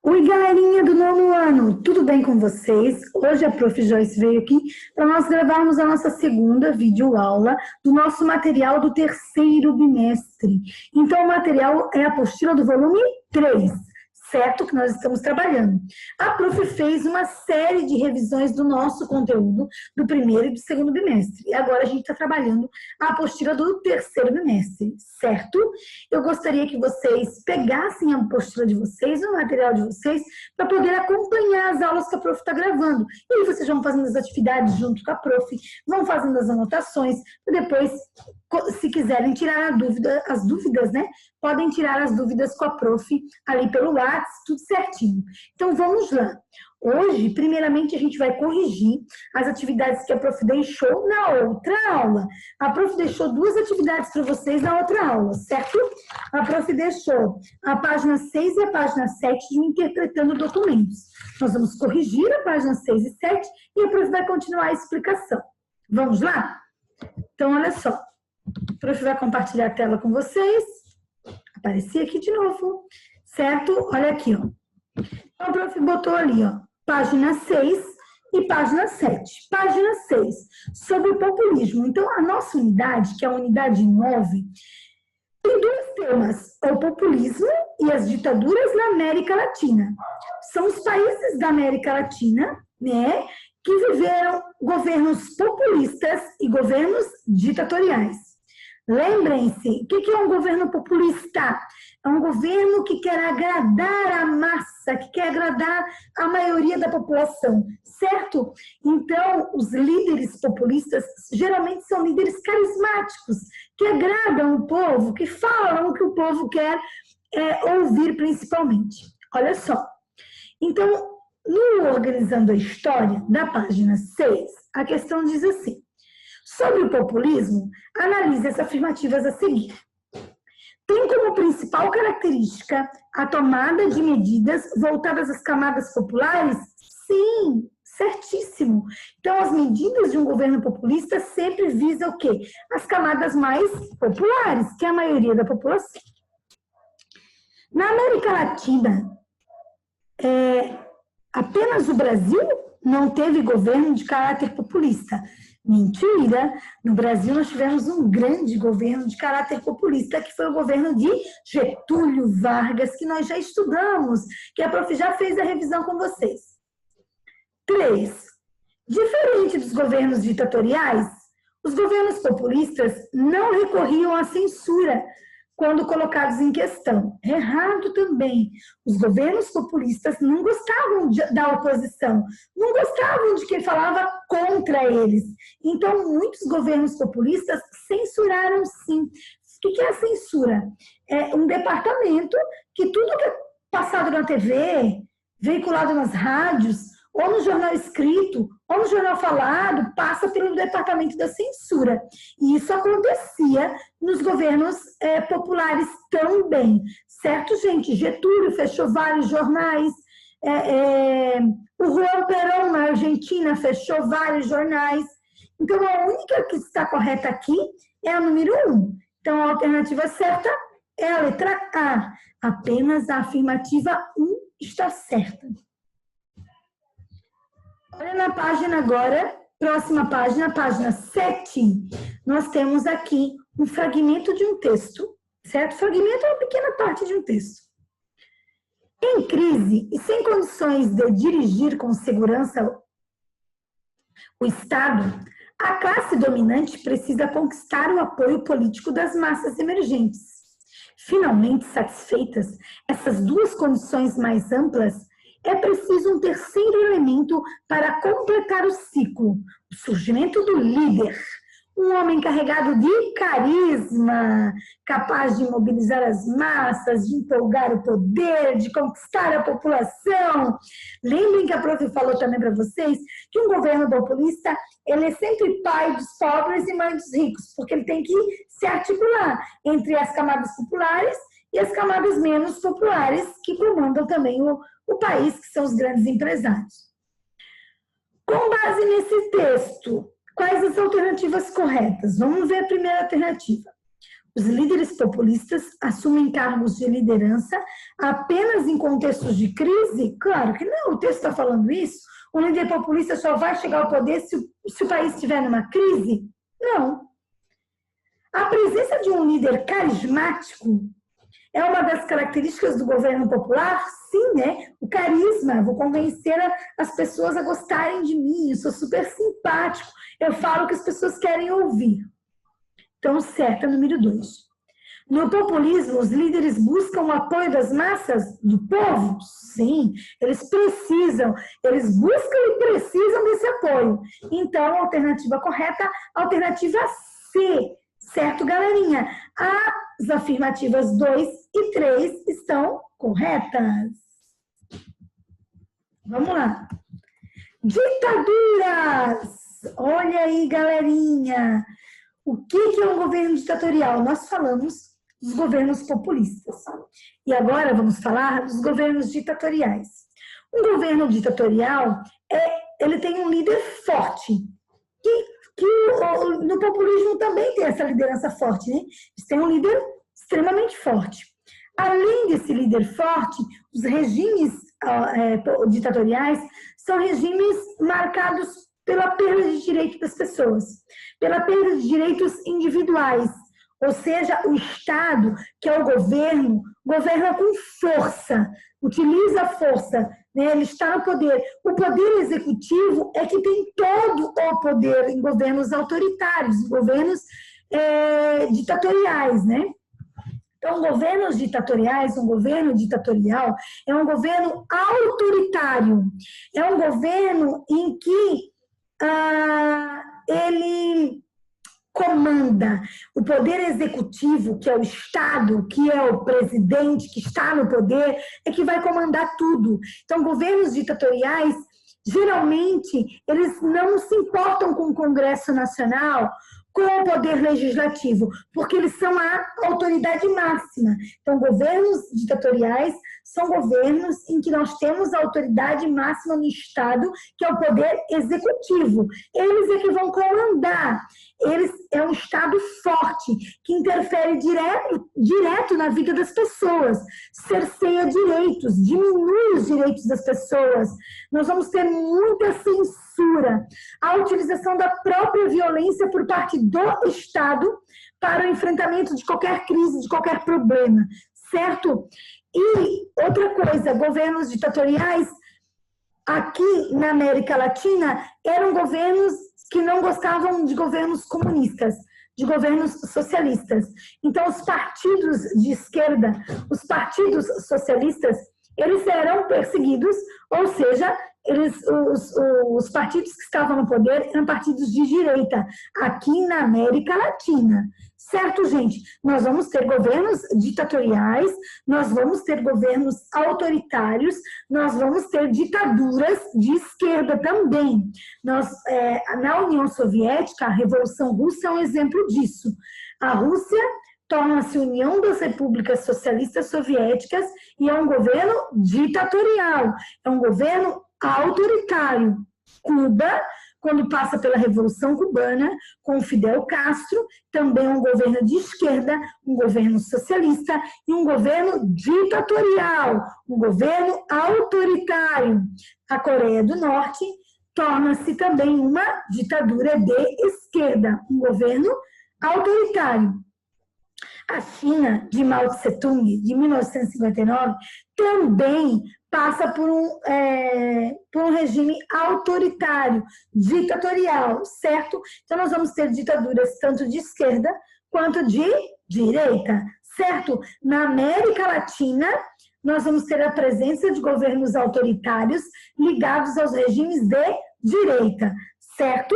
Oi, galerinha do nono ano, tudo bem com vocês? Hoje a Prof. Joyce veio aqui para nós gravarmos a nossa segunda videoaula do nosso material do terceiro bimestre. Então, o material é a apostila do volume 3, certo? Que nós estamos trabalhando. A Prof. fez uma série de revisões do nosso conteúdo do primeiro e do segundo bimestre. E agora a gente está trabalhando a apostila do terceiro bimestre, certo? Eu gostaria que vocês pegassem a apostila de vocês, o material de vocês, para poder acompanhar as aulas que a Prof. está gravando. E aí vocês vão fazendo as atividades junto com a Prof., vão fazendo as anotações, e depois, se quiserem tirar as dúvidas, né? Podem tirar as dúvidas com a Prof. ali pelo WhatsApp, tudo certinho. Então, vamos lá. Hoje, primeiramente, a gente vai corrigir as atividades que a Prof. deixou na outra aula. A Prof. deixou duas atividades para vocês na outra aula, certo? A Prof. deixou a página 6 e a página 7 de Interpretando Documentos. Nós vamos corrigir a página 6 e 7 e a Prof. vai continuar a explicação. Vamos lá? Então, olha só. A Prof. vai compartilhar a tela com vocês. Apareci aqui de novo, certo? Olha aqui, ó. Então, a Prof. botou ali, ó, página 6 e página 7. Página 6, sobre o populismo. Então, a nossa unidade, que é a unidade 9, tem dois temas, o populismo e as ditaduras na América Latina. São os países da América Latina, né, que viveram governos populistas e governos ditatoriais. Lembrem-se, o que é um governo populista? É um governo que quer agradar a massa, que quer agradar a maioria da população, certo? Então, os líderes populistas geralmente são líderes carismáticos, que agradam o povo, que falam o que o povo quer ouvir principalmente. Olha só. Então, no Organizando a História, da página 6, a questão diz assim: sobre o populismo, analise as afirmativas a seguir. Tem como principal característica a tomada de medidas voltadas às camadas populares? Sim, certíssimo. Então, as medidas de um governo populista sempre visam o quê? As camadas mais populares, que é a maioria da população. Na América Latina, apenas o Brasil não teve governo de caráter populista. Mentira! No Brasil nós tivemos um grande governo de caráter populista, que foi o governo de Getúlio Vargas, que nós já estudamos, que a Prof. já fez a revisão com vocês. 3. Diferente dos governos ditatoriais, os governos populistas não recorriam à censura quando colocados em questão. Errado também. Os governos populistas não gostavam da oposição, não gostavam de quem falava contra eles. Então, muitos governos populistas censuraram sim. O que é a censura? É um departamento que tudo que é passado na TV, veiculado nas rádios, ou no jornal escrito, ou no jornal falado, passa pelo departamento da censura. E isso acontecia nos governos populares também. Certo, gente? Getúlio fechou vários jornais, o Juan Perón, na Argentina, fechou vários jornais. Então, a única que está correta aqui é a número 1. Então, a alternativa certa é a letra A. Apenas a afirmativa 1 está certa. Olha na página agora, próxima página, página 7, nós temos aqui um fragmento de um texto, certo? Fragmento é uma pequena parte de um texto. Em crise e sem condições de dirigir com segurança o Estado, a classe dominante precisa conquistar o apoio político das massas emergentes. Finalmente satisfeitas essas duas condições mais amplas, é preciso um terceiro elemento para completar o ciclo, o surgimento do líder. Um homem carregado de carisma, capaz de mobilizar as massas, de empolgar o poder, de conquistar a população. Lembrem que a Prof. falou também para vocês que um governo populista, ele é sempre pai dos pobres e mãe dos ricos, porque ele tem que se articular entre as camadas populares e as camadas menos populares, que comandam também o país, que são os grandes empresários. Com base nesse texto, quais as alternativas corretas? Vamos ver a primeira alternativa. Os líderes populistas assumem cargos de liderança apenas em contextos de crise? Claro que não, o texto está falando isso. Um líder populista só vai chegar ao poder se o país estiver numa crise? Não. A presença de um líder carismático é uma das características do governo popular? Sim, né? O carisma, vou convencer as pessoas a gostarem de mim, eu sou super simpático, eu falo o que as pessoas querem ouvir. Então, certa, número 2. No populismo, os líderes buscam o apoio das massas, do povo? Sim, eles buscam e precisam desse apoio. Então, a alternativa correta, a alternativa C. Certo, galerinha? As afirmativas 2 e 3 estão corretas. Vamos lá. Ditaduras! Olha aí, galerinha. O que é um governo ditatorial? Nós falamos dos governos populistas. E agora vamos falar dos governos ditatoriais. Um governo ditatorial, ele tem um líder forte, que no populismo também tem essa liderança forte, né? Eles têm um líder extremamente forte. Além desse líder forte, os regimes ditatoriais são regimes marcados pela perda de direitos das pessoas, pela perda de direitos individuais, ou seja, o Estado, que é o governo, governa com força, utiliza a força, né? Ele está no poder. O poder executivo é que tem todo o poder em governos autoritários, em governos ditatoriais, né? Então, governos ditatoriais, um governo ditatorial é um governo autoritário, é um governo em que ele comanda. O poder executivo, que é o Estado, que é o presidente, que está no poder, é que vai comandar tudo. Então, governos ditatoriais, geralmente, eles não se importam com o Congresso Nacional, com o poder legislativo, porque eles são a autoridade máxima. Então, governos ditatoriais são governos em que nós temos a autoridade máxima no Estado, que é o poder executivo. Eles é que vão comandar. É um Estado forte, que interfere direto na vida das pessoas, cerceia direitos, diminui os direitos das pessoas. Nós vamos ter muita censura, a utilização da própria violência por parte do Estado para o enfrentamento de qualquer crise, de qualquer problema, certo? E outra coisa, governos ditatoriais aqui na América Latina eram governos que não gostavam de governos comunistas, de governos socialistas. Então, os partidos de esquerda, os partidos socialistas, eles eram perseguidos, ou seja, os partidos que estavam no poder eram partidos de direita, aqui na América Latina. Certo, gente? Nós vamos ter governos ditatoriais, nós vamos ter governos autoritários, nós vamos ter ditaduras de esquerda também. Na União Soviética, a Revolução Russa é um exemplo disso. A Rússia torna-se União das Repúblicas Socialistas Soviéticas e é um governo ditatorial, é um governo autoritário. Cuba, quando passa pela Revolução Cubana, com Fidel Castro, também um governo de esquerda, um governo socialista e um governo ditatorial, um governo autoritário. A Coreia do Norte torna-se também uma ditadura de esquerda, um governo autoritário. A China, de Mao Tse-tung, de 1959, também passa por um regime autoritário, ditatorial, certo? Então, nós vamos ter ditaduras tanto de esquerda quanto de direita, certo? Na América Latina, nós vamos ter a presença de governos autoritários ligados aos regimes de direita, certo?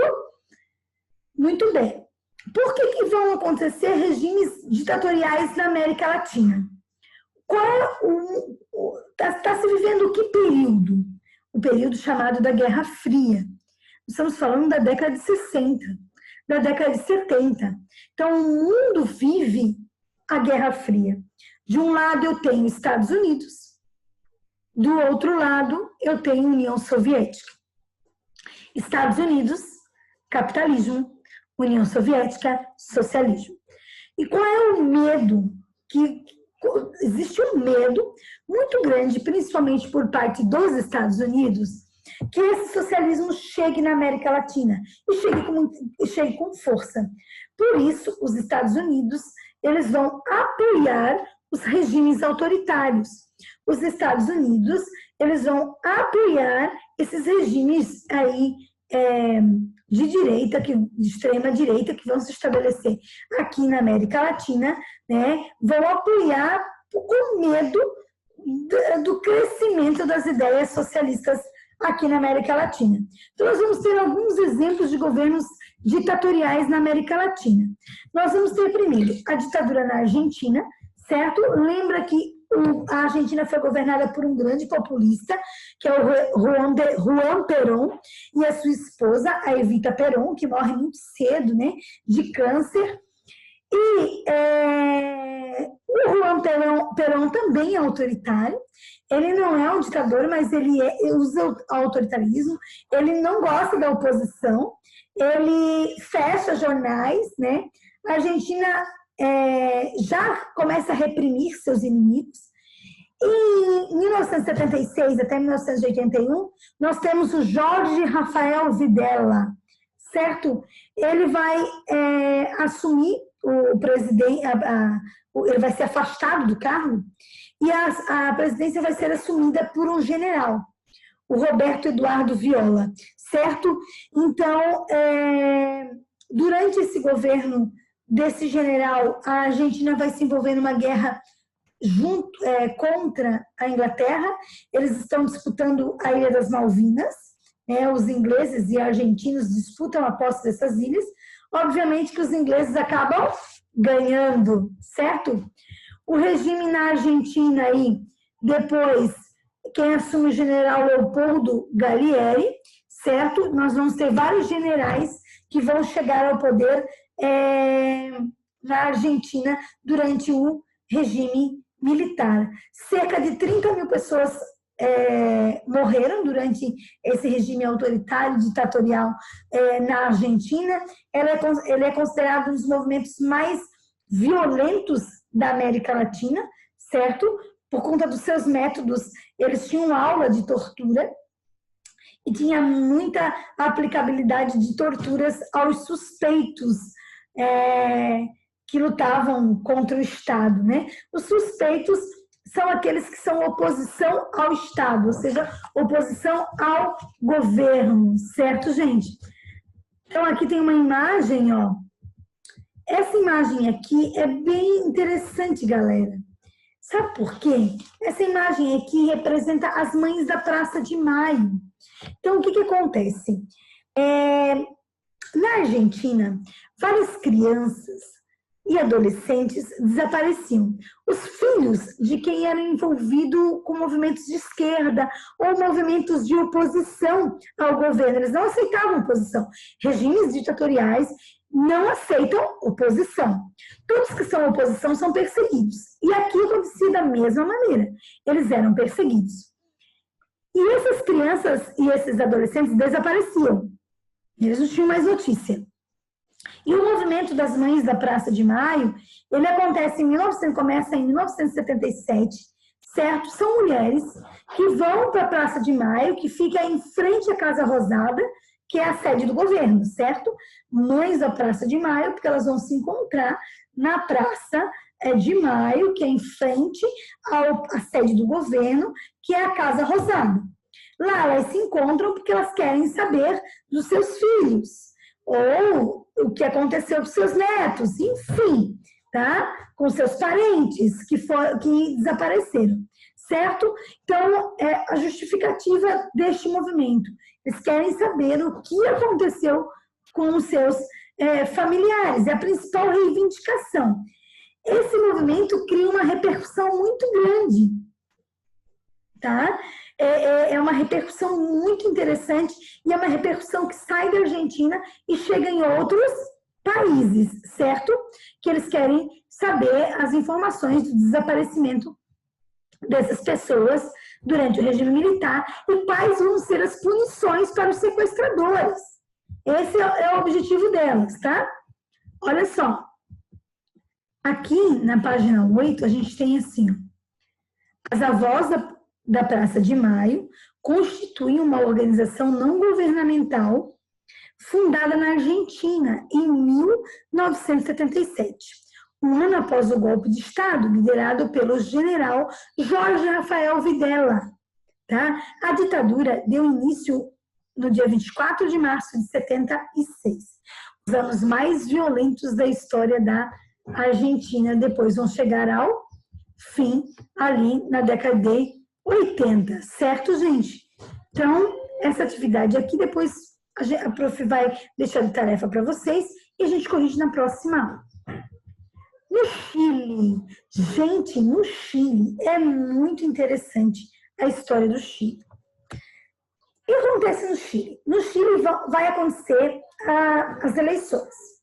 Muito bem. Por que vão acontecer regimes ditatoriais na América Latina? Está se vivendo que período? O período chamado da Guerra Fria. Estamos falando da década de 60, da década de 70. Então, o mundo vive a Guerra Fria. De um lado, eu tenho Estados Unidos. Do outro lado, eu tenho União Soviética. Estados Unidos, capitalismo. União Soviética, socialismo. E qual é o medo? Existe um medo muito grande, principalmente por parte dos Estados Unidos, que esse socialismo chegue na América Latina e chegue com força. Por isso, os Estados Unidos, eles vão apoiar os regimes autoritários. Os Estados Unidos, eles vão apoiar esses regimes aí de direita, de extrema direita, que vão se estabelecer aqui na América Latina, né? Vão apoiar com medo do crescimento das ideias socialistas aqui na América Latina. Então, nós vamos ter alguns exemplos de governos ditatoriais na América Latina. Nós vamos ter primeiro a ditadura na Argentina, certo? Lembra que a Argentina foi governada por um grande populista, que é o Juan Perón, e a sua esposa, a Evita Perón, que morre muito cedo, né, de câncer. E o Juan Perón também é autoritário. Ele não é um ditador, mas ele usa o autoritarismo. Ele não gosta da oposição. Ele fecha jornais, né? A Argentina já começa a reprimir seus inimigos. Em 1976 até 1981, nós temos o Jorge Rafael Videla, certo? Ele vai assumir o presidente, ele vai ser afastado do cargo e a presidência vai ser assumida por um general, o Roberto Eduardo Viola, certo? Então, durante esse governo desse general, a Argentina vai se envolver numa guerra contra a Inglaterra. Eles estão disputando a Ilha das Malvinas, os ingleses e argentinos disputam a posse dessas ilhas. Obviamente que os ingleses acabam ganhando, certo? O regime na Argentina aí, depois, quem assume o general Leopoldo Gallieri, certo? Nós vamos ter vários generais que vão chegar ao poder na Argentina durante o regime militar. Cerca de 30 mil pessoas morreram durante esse regime autoritário, ditatorial na Argentina. Ele é considerado um dos movimentos mais violentos da América Latina, certo? Por conta dos seus métodos, eles tinham aula de tortura e tinha muita aplicabilidade de torturas aos suspeitos que lutavam contra o Estado, né? Os suspeitos são aqueles que são oposição ao Estado, ou seja, oposição ao governo, certo, gente? Então, aqui tem uma imagem, ó. Essa imagem aqui é bem interessante, galera. Sabe por quê? Essa imagem aqui representa as mães da Praça de Maio. Então, o que acontece? Na Argentina, várias crianças e adolescentes desapareciam. Os filhos de quem era envolvido com movimentos de esquerda ou movimentos de oposição ao governo, eles não aceitavam oposição. Regimes ditatoriais não aceitam oposição. Todos que são oposição são perseguidos. E aqui acontecia da mesma maneira. Eles eram perseguidos. E essas crianças e esses adolescentes desapareciam. Eles não tinham mais notícia. E o movimento das mães da Praça de Maio, ele acontece começa em 1977, certo? São mulheres que vão para a Praça de Maio, que fica em frente à Casa Rosada, que é a sede do governo, certo? Mães da Praça de Maio, porque elas vão se encontrar na Praça de Maio, que é em frente à sede do governo, que é a Casa Rosada. Lá elas se encontram porque elas querem saber dos seus filhos, ou o que aconteceu com seus netos, enfim, tá? Com seus parentes que desapareceram, certo? Então, a justificativa deste movimento. Eles querem saber o que aconteceu com os seus familiares, é a principal reivindicação. Esse movimento cria uma repercussão muito grande, tá? É uma repercussão muito interessante e é uma repercussão que sai da Argentina e chega em outros países, certo? Que eles querem saber as informações do desaparecimento dessas pessoas durante o regime militar e quais vão ser as punições para os sequestradores. Esse é o objetivo delas, tá? Olha só. Aqui na página 8, a gente tem assim, as avós da Praça de Maio constituem uma organização não governamental fundada na Argentina em 1977, um ano após o golpe de Estado, liderado pelo general Jorge Rafael Videla. Tá? A ditadura deu início no dia 24 de março de 76, os anos mais violentos da história da Argentina. Depois vão chegar ao fim ali na década de 80, certo, gente? Então, essa atividade aqui, depois a prof vai deixar de tarefa para vocês e a gente corrige na próxima aula. No Chile, gente, no Chile é muito interessante a história do Chile. O que acontece no Chile? No Chile vai acontecer as eleições.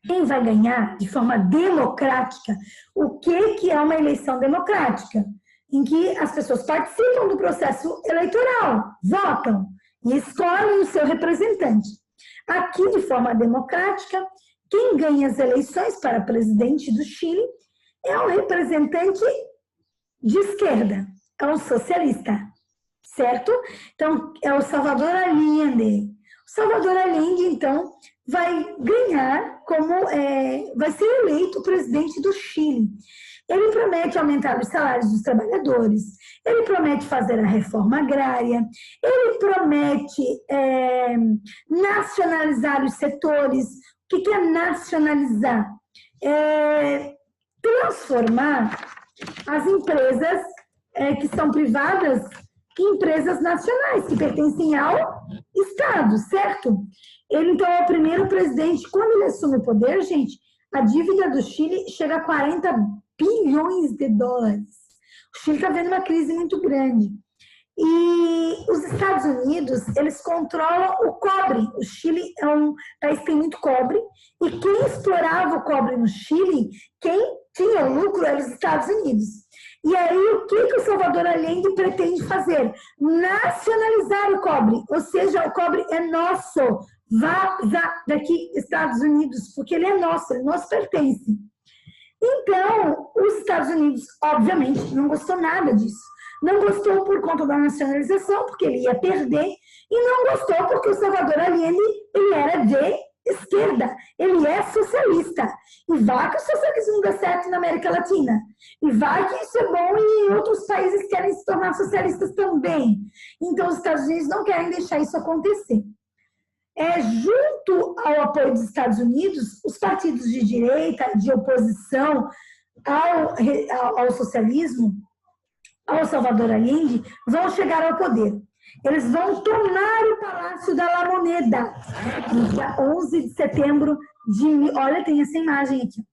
Quem vai ganhar de forma democrática? O que é uma eleição democrática? Em que as pessoas participam do processo eleitoral, votam e escolhem o seu representante. Aqui, de forma democrática, quem ganha as eleições para presidente do Chile é um representante de esquerda, é um socialista, certo? Então, é o Salvador Allende. O Salvador Allende, então, vai ganhar vai ser eleito presidente do Chile. Ele promete aumentar os salários dos trabalhadores, ele promete fazer a reforma agrária, ele promete nacionalizar os setores. O que é nacionalizar? Transformar as empresas que são privadas em empresas nacionais, que pertencem ao Estado, certo? Ele, então, é o primeiro presidente. Quando ele assume o poder, gente, a dívida do Chile chega a 40 bilhões de dólares. O Chile está vendo uma crise muito grande. E os Estados Unidos, eles controlam o cobre. O Chile é um país que tem muito cobre. E quem explorava o cobre no Chile, quem tinha o lucro, eram os Estados Unidos. E aí, o que o Salvador Allende pretende fazer? Nacionalizar o cobre. Ou seja, o cobre é nosso. Vaza daqui, Estados Unidos, porque ele é nosso, ele nos pertence. Então, os Estados Unidos, obviamente, não gostou nada disso. Não gostou por conta da nacionalização, porque ele ia perder, e não gostou porque o Salvador Allende, ele era de esquerda, ele é socialista. E vai que o socialismo dá certo na América Latina. E vai que isso é bom e outros países querem se tornar socialistas também. Então, os Estados Unidos não querem deixar isso acontecer. Junto ao apoio dos Estados Unidos, os partidos de direita, de oposição ao socialismo, ao Salvador Allende, vão chegar ao poder. Eles vão tomar o Palácio da La Moneda, no dia 11 de setembro de... Olha, tem essa imagem aqui.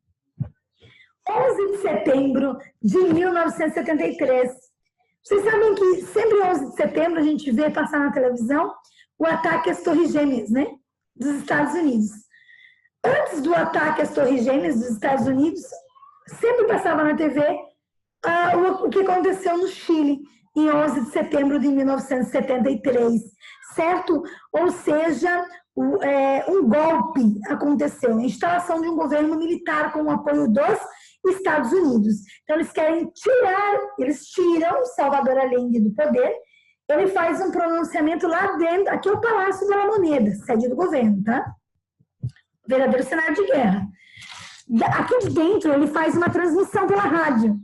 11 de setembro de 1973. Vocês sabem que sempre 11 de setembro a gente vê passar na televisão o ataque às Torres Gêmeas, né, dos Estados Unidos. Antes do ataque às Torres Gêmeas dos Estados Unidos, sempre passava na TV o que aconteceu no Chile, em 11 de setembro de 1973, certo? Ou seja, um golpe aconteceu, a instalação de um governo militar com o apoio dos Estados Unidos. Então, eles tiram Salvador Allende do poder. Ele faz um pronunciamento lá dentro, aqui é o Palácio da La Moneda, sede do governo, tá? Verdadeiro cenário de guerra. Aqui dentro, ele faz uma transmissão pela rádio,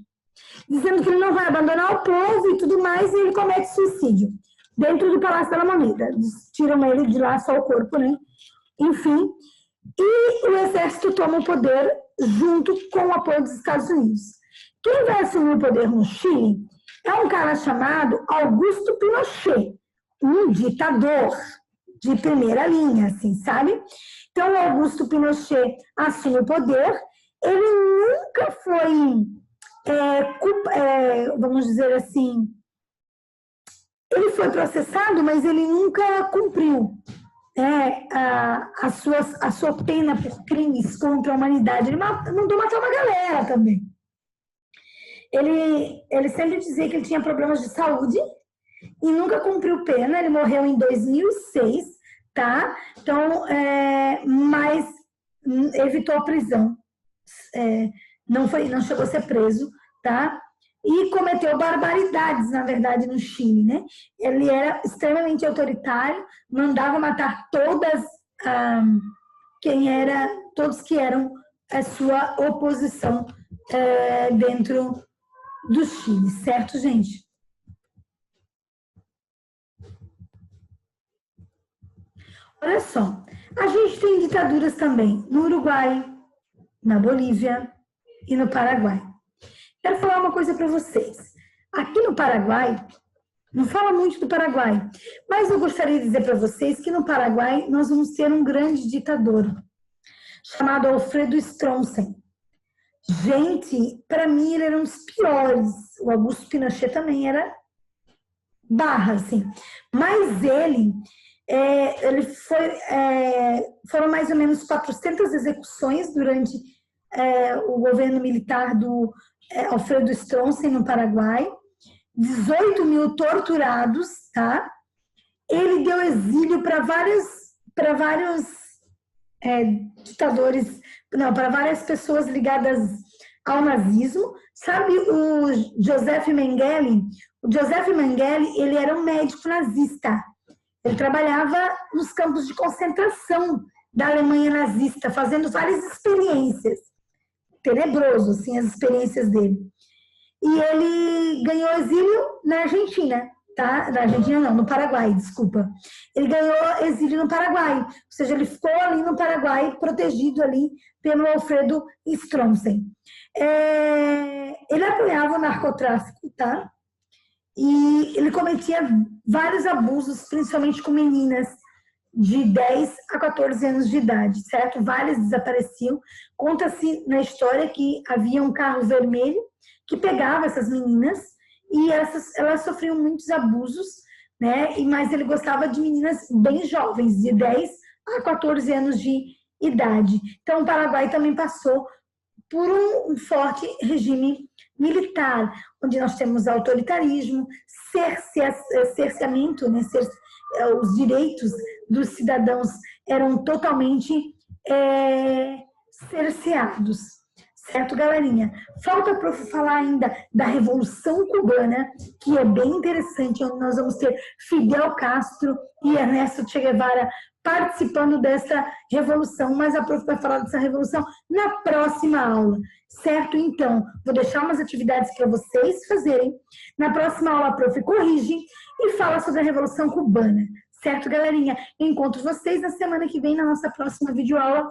dizendo que ele não vai abandonar o povo e tudo mais, e ele comete suicídio dentro do Palácio da La Moneda. Tiram ele de lá, só o corpo, né? Enfim, e o exército toma o poder junto com o apoio dos Estados Unidos. Quem vai assumir o poder no Chile é um cara chamado Augusto Pinochet, um ditador de primeira linha, assim, sabe? Então, Augusto Pinochet assume o poder. Ele nunca foi, vamos dizer assim, ele foi processado, mas ele nunca cumpriu a sua pena por crimes contra a humanidade. Ele mandou matar uma galera também. Ele sempre dizia que ele tinha problemas de saúde e nunca cumpriu pena. Ele morreu em 2006, tá? Então, mas evitou a prisão, não chegou a ser preso, tá? E cometeu barbaridades, na verdade, no Chile, né? Ele era extremamente autoritário, mandava matar todos que eram a sua oposição dentro do Chile, certo, gente? Olha só, a gente tem ditaduras também no Uruguai, na Bolívia e no Paraguai. Quero falar uma coisa para vocês. Aqui no Paraguai, não fala muito do Paraguai, mas eu gostaria de dizer para vocês que no Paraguai nós vamos ter um grande ditador, chamado Alfredo Stronsen. Gente, para mim ele era um dos piores. O Augusto Pinochet também era barra, assim. Mas foram mais ou menos 400 execuções durante o governo militar do Alfredo Stronsen no Paraguai, 18 mil torturados, tá? Ele deu exílio para vários ditadores, não, para várias pessoas ligadas ao nazismo. Sabe o Joseph Mengele? O Joseph Mengele, ele era um médico nazista. Ele trabalhava nos campos de concentração da Alemanha nazista, fazendo várias experiências. Tenebroso, assim, as experiências dele. E ele ganhou exílio na Argentina, tá? Na Argentina não, no Paraguai, desculpa. Ele ganhou exílio no Paraguai, ou seja, ele ficou ali no Paraguai, protegido ali pelo Alfredo Stronsen. Ele apoiava o narcotráfico, tá? E ele cometia vários abusos, principalmente com meninas de 10 a 14 anos de idade, certo? Várias desapareciam. Conta-se na história que havia um carro vermelho que pegava essas meninas e elas sofriam muitos abusos, né? Mas ele gostava de meninas bem jovens, de 10 a 14 anos de idade. Então, o Paraguai também passou por um forte regime militar, onde nós temos autoritarismo, cerceamento, né? Os direitos dos cidadãos eram totalmente cerceados. Certo, galerinha? Falta para falar ainda da Revolução Cubana, que é bem interessante, onde nós vamos ter Fidel Castro e Ernesto Che Guevara participando dessa revolução, mas a prof vai falar dessa revolução na próxima aula, certo? Então, vou deixar umas atividades para vocês fazerem. Na próxima aula, a prof corrige e fala sobre a Revolução Cubana, certo, galerinha? Eu encontro vocês na semana que vem, na nossa próxima videoaula.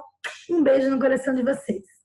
Um beijo no coração de vocês.